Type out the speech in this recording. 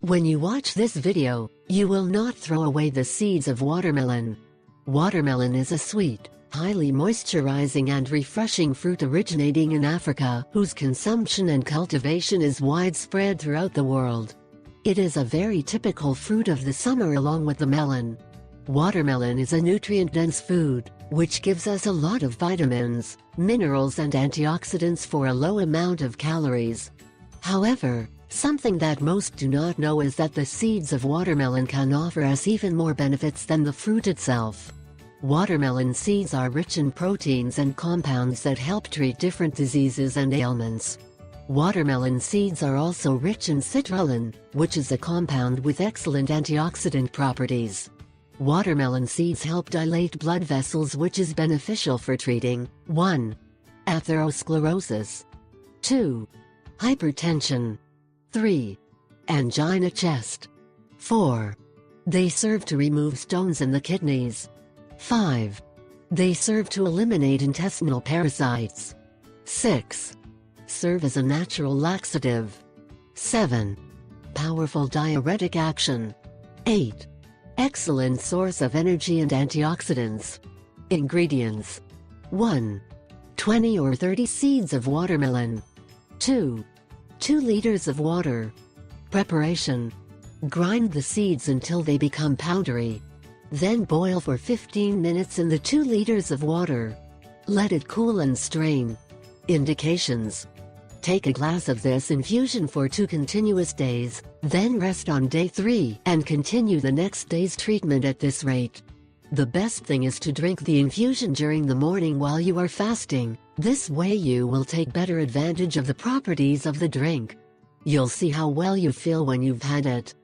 When you watch this video, you will not throw away the seeds of watermelon. Watermelon is a sweet, highly moisturizing and refreshing fruit originating in Africa, whose consumption and cultivation is widespread throughout the world. It is a very typical fruit of the summer along with the melon. Watermelon is a nutrient-dense food, which gives us a lot of vitamins, minerals and antioxidants for a low amount of calories. However, something that most do not know is that the seeds of watermelon can offer us even more benefits than the fruit itself. Watermelon seeds are rich in proteins and compounds that help treat different diseases and ailments. Watermelon seeds are also rich in citrulline, which is a compound with excellent antioxidant properties. Watermelon seeds help dilate blood vessels, which is beneficial for treating 1. Atherosclerosis, 2. Hypertension, 3. Angina chest, 4. They serve to remove stones in the kidneys, 5. They serve to eliminate intestinal parasites, 6. Serve as a natural laxative, 7. Powerful diuretic action, 8. Excellent source of energy and antioxidants. Ingredients: 1. 20 or 30 seeds of watermelon. 2. 2 liters of water. Preparation: grind the seeds until they become powdery. Then boil for 15 minutes in the 2 liters of water. Let it cool and strain. Indications: take a glass of this infusion for 2 continuous days, then rest on day 3 and continue the next day's treatment at this rate. The best thing is to drink the infusion during the morning while you are fasting. This way you will take better advantage of the properties of the drink. You'll see how well you feel when you've had it.